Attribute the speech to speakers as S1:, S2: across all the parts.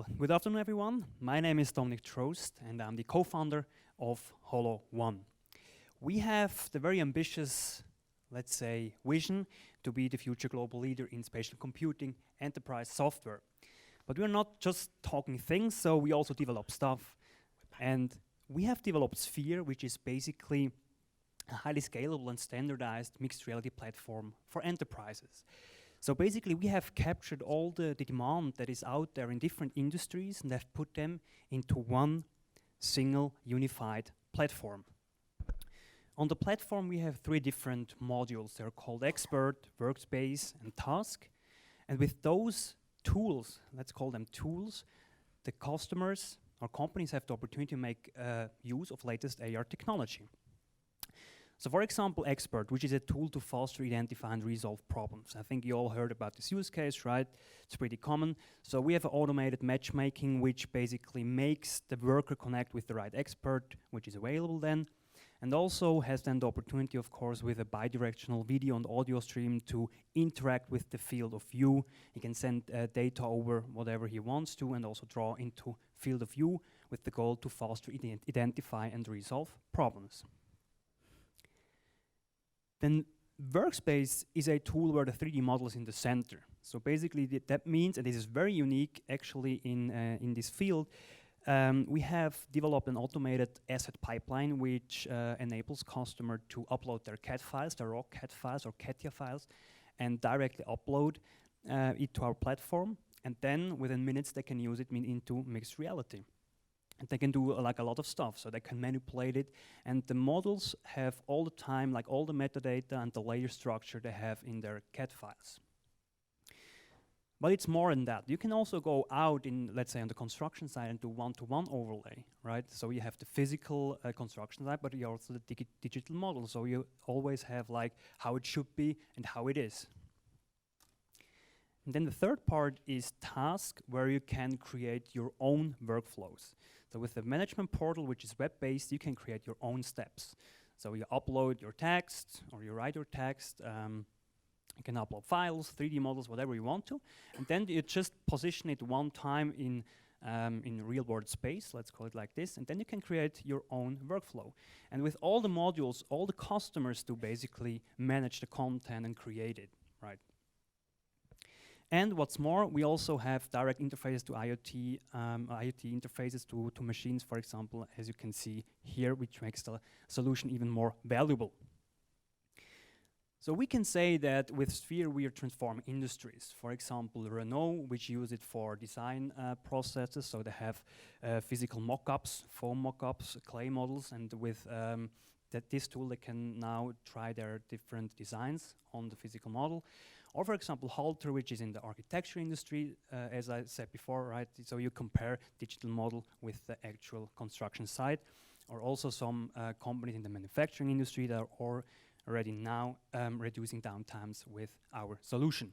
S1: Well, good afternoon, everyone. My name is Dominik Trost, and I'm the co-founder of Holo One. We have the very ambitious, let's say, vision to be the future global leader in spatial computing enterprise software. But we're not just talking things, so we also develop stuff. And we have developed Sphere, which is basically a highly scalable and standardized mixed reality platform for enterprises. So basically, we have captured all the demand that is out there in different industries and have put them into one single unified platform. On the platform, we have three different modules. They're called Expert, Workspace, and Task. And with those tools, let's call them tools, the customers or companies have the opportunity to make use of latest AR technology. So for example, Expert, which is a tool to faster identify and resolve problems. I think you all heard about this use case, right? It's pretty common. So we have automated matchmaking, which basically makes the worker connect with the right expert, which is available then, and also has then the opportunity, of course, with a bidirectional video and audio stream to interact with the field of view. He can send data over whatever he wants to and also draw into field of view with the goal to faster identify and resolve problems. Then Workspace is a tool where the 3D model is in the center. So basically that means, and this is very unique actually in this field, we have developed an automated asset pipeline which enables customer to upload their CAD files, their raw CAD files or CATIA files, and directly upload it to our platform. And then within minutes they can use it into mixed reality. And they can do like a lot of stuff, so they can manipulate it. And the models have all the time, like all the metadata and the layer structure they have in their CAD files. But it's more than that. You can also go out in, let's say, on the construction side and do one-to-one overlay, right? So you have the physical construction side, but you also the digital model. So you always have like how it should be and how it is. And then the third part is Task, where you can create your own workflows. So with the management portal, which is web-based, you can create your own steps. So you upload your text, or you write your text, you can upload files, 3D models, whatever you want to, and then you just position it one time in real-world space, let's call it like this, and then you can create your own workflow. And with all the modules, all the customers do basically manage the content and create it, right? And what's more, we also have direct interfaces to IoT, IoT interfaces to machines, for example, as you can see here, which makes the solution even more valuable. So we can say that with Sphere, we are transforming industries. For example, Renault, which use it for design processes, so they have physical mock-ups, foam mock-ups, clay models, and with this tool, they can now try their different designs on the physical model. Or for example, Halter, which is in the architecture industry, as I said before, right? So you compare digital model with the actual construction site. Or also some companies in the manufacturing industry that are already now reducing downtimes with our solution.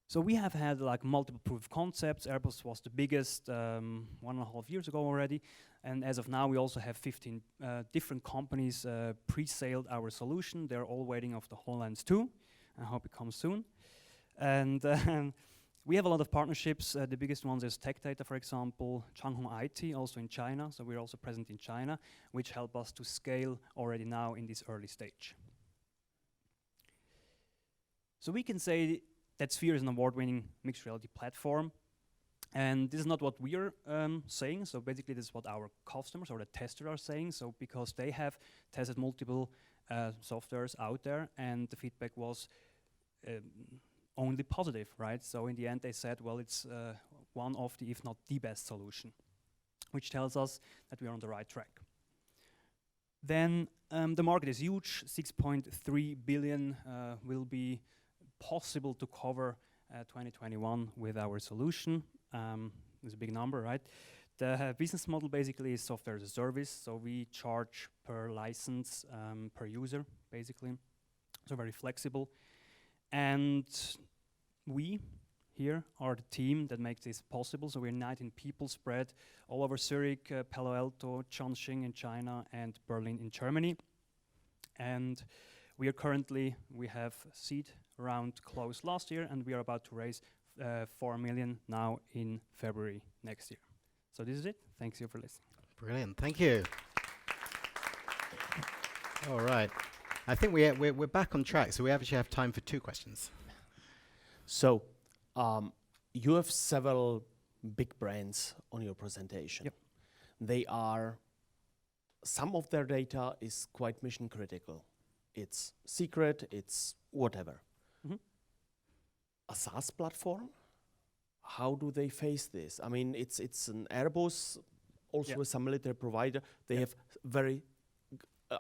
S1: So we have had like multiple proof of concepts. Airbus was the biggest 1.5 years ago already. And as of now, we also have 15 different companies pre-saled our solution. They're all waiting off the HoloLens 2. I hope it comes soon. And we have a lot of partnerships. The biggest ones is Tech Data, for example, Changhong IT, also in China. So we're also present in China, which help us to scale already now in this early stage. So we can say that Sphere is an award-winning mixed reality platform. And this is not what we are saying. So basically, this is what our customers or the testers are saying. So because they have tested multiple softwares out there, and the feedback was only positive, right? So in the end, they said, well, it's one of the, if not the best solution, which tells us that we are on the right track. Then the market is huge. 6.3 billion will be possible to cover 2021 with our solution. It's a big number, right? The business model basically is software as a service. So we charge per license, per user, basically. So very flexible. And we here are the team that makes this possible. So we're 19 people spread all over Zurich, Palo Alto, Chongqing in China, and Berlin in Germany. And we have seed round closed last year, and we are about to raise 4 million now in February next year. So this is it. Thanks you for listening.
S2: Brilliant. Thank you. All right. I think we're back on track, so we actually have time for 2 questions.
S3: So, you have several big brands on your presentation.
S1: Yep.
S3: They are, some of their data is quite mission critical. It's secret, it's whatever.
S1: Mhm.
S3: A SaaS platform, how do they face this? I mean, it's an Airbus, also some military provider. They have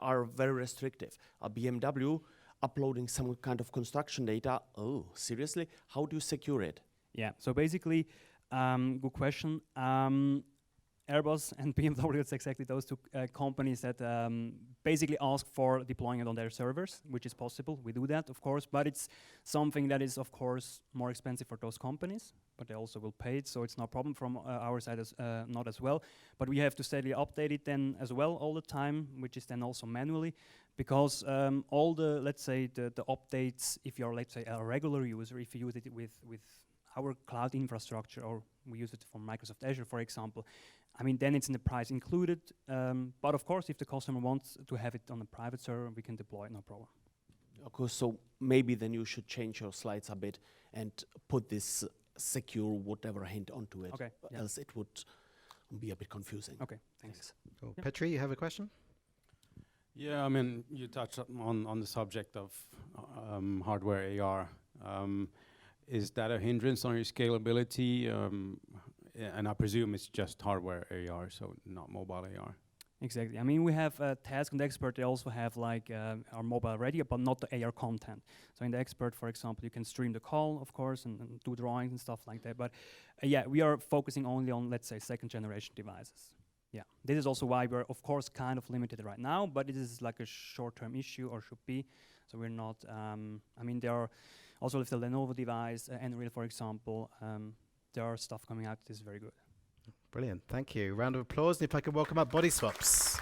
S3: are very restrictive. A BMW uploading some kind of construction data. Oh, seriously? How do you secure it?
S1: Yeah. So basically, good question. Airbus and BMW, it's exactly those 2 companies that basically ask for deploying it on their servers, which is possible. We do that, of course, but it's something that is, of course, more expensive for those companies, but they also will pay it, so it's no problem from our side, not as well. But we have to steadily update it then as well all the time, which is then also manually, because all the, let's say, the updates, if you're, let's say, a regular user, if you use it with our cloud infrastructure, or we use it for Microsoft Azure, for example, I mean, then it's in the price included. But of course, if the customer wants to have it on a private server, we can deploy it, no problem.
S3: Of course, so maybe then you should change your slides a bit and put this secure whatever hint onto it.
S1: Okay. Yeah.
S3: Else it would be a bit confusing.
S1: Okay. Thanks.
S2: Cool.
S1: Yeah.
S2: Petri, you have a question?
S4: Yeah, I mean, you touched on the subject of hardware AR. Is that a hindrance on your scalability? And I presume it's just hardware AR, so not mobile AR.
S1: Exactly. I mean, we have Task and Expert. They also have like our mobile radio, but not the AR content. So in the Expert, for example, you can stream the call, of course, and do drawings and stuff like that. But yeah, we are focusing only on, let's say, 2nd generation devices. Yeah. This is also why we're, of course, kind of limited right now, but it is like a short-term issue, or should be. So we're not, I mean, there are also with the Lenovo device, Nreal, for example, there are stuff coming out that is very good.
S2: Brilliant. Thank you. Round of applause. And if I could welcome up Body Swaps.